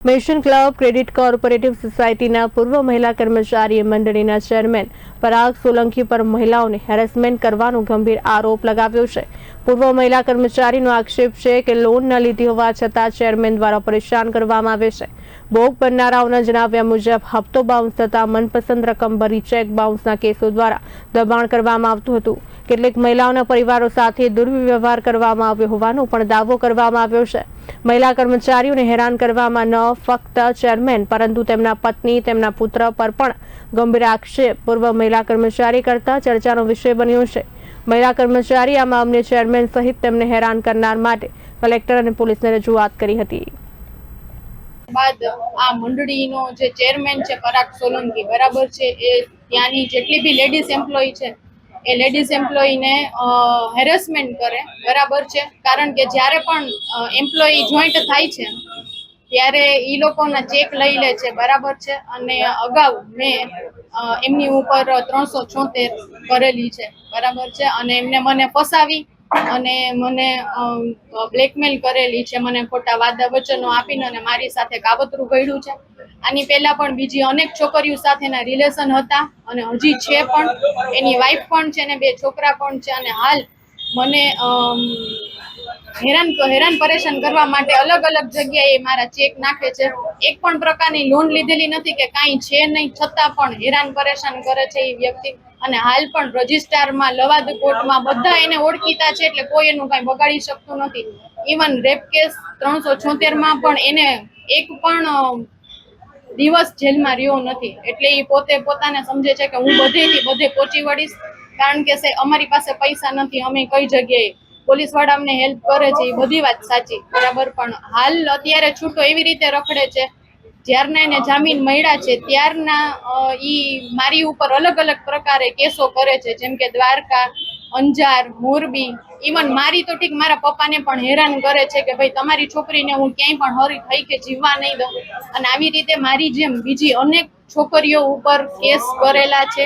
Mission club credit cooperative સોસાયટીના પૂર્વ મહિલા કર્મચારી મંડળીના ચેરમેન પરાગ સોલંકી પર મહિલાઓને હેરેસમેન્ટ કરવાનો ગંભીર આરોપ લગાવ્યો છે। પૂર્વ મહિલા કર્મચારીનો આક્ષેપ છે કે લોન ન લીધી હોવા છતાં ચેરમેન દ્વારા પરેશાન કરવામાં આવે છે। ભોગ બનનારાઓના જણાવ્યા મુજબ હપ્તો બાઉન્સ થતા મનપસંદ રકમ ભરી ચેક બાઉન્સના કેસો દ્વારા દબાણ કરવામાં આવતું હતું। કેટલીક મહિલાઓના પરિવારો સાથે દુર્વ્યવહાર કરવામાં આવ્યો હોવાનો પણ દાવો કરવામાં આવ્યો છે। મહિલા કર્મચારીઓને હેરાન કરવામાં ન ફક્ત ચેરમેન પરંતુ તેમના પત્ની તેમના પુત્ર પર પણ ગંભીર આક્ષેપ પૂર્વ મહિલા કર્મચારી કરતા ચર્ચાનો વિષય બન્યો છે। મહિલા કર્મચારી આ મામલે ચેરમેન સહિત તેમને હેરાન કરનાર માટે કલેક્ટર અને પોલીસને રજૂઆત કરી હતી। બાદ આ મંડળીનો જે ચેરમેન છે પરાગ સોલંકી બરાબર છે એ ત્યાંની જેટલી બી લેડીઝ એમ્પ્લોય છે એ લેડીઝ એમ્પ્લોયીને હેરેસમેન્ટ કરે બરાબર છે। કારણ કે જ્યારે પણ એમ્પ્લોયી જોઈન્ટ થાય છે ત્યારે એ લોકોના ચેક લઈ લે છે બરાબર છે। અને અગાઉ મેં એમની ઉપર 376 કરેલી છે બરાબર છે। અને એમને મને ફસાવી અને મને બ્લેકમેલ કરેલી છે, મને ખોટા વાદા વચનો આપીને અને મારી સાથે કાવતરું ઘડ્યું છે। આની પહેલા પણ બીજી અનેક છોકરીઓ સાથેના રિલેશન હતા અને હજી છે પણ, એની વાઈફ પણ છે ને 2 છોકરા પણ છે। અને હાલ મને હેરાન પરેશાન કરવા માટે અલગ અલગ જગ્યાએ મારા ચેક નાખે છે। એક પણ પ્રકારની લોન લીધેલી નથી કે કાંઈ છે નહીં, છતાં પણ હેરાન પરેશાન કરે છે એ વ્યક્તિ। અને હાલ પણ રજિસ્ટ્રારમાં લવાદ કોર્ટમાં બધા એને ઓળખીતા છે એટલે કોઈ એનું કાંઈ બગાડી શકતું નથી। ઇવન રેપ કેસ 376 પણ એને એક પણ દિવસ જેલમાં રહ્યો નથી। એટલે એ પોતાને સમજે છે કે હું બધે પહોંચી વળીશ, કારણ કે અમારી પાસે પૈસા નથી, અમે કઈ જગ્યાએ પોલીસ વાળા અમને હેલ્પ કરે છે એ બધી વાત સાચી બરાબર। પણ હાલ અત્યારે છૂટો એવી રીતે રખડે છે, જ્યારના એને જામીન મળ્યા છે ત્યારના ઈ મારી ઉપર અલગ અલગ પ્રકારે કેસો કરે છે, જેમ કે દ્વારકા, અંજાર, મોરબી, ઇવન મારી તો ઠીક મારા પપ્પાને પણ હેરાન કરે છે કે ભાઈ તમારી છોકરીને હું ક્યાંય પણ હરી થઈ કે જીવવા નહીં દઉં। અને આવી રીતે મારી જેમ બીજી અનેક છોકરીઓ ઉપર કેસ કરેલા છે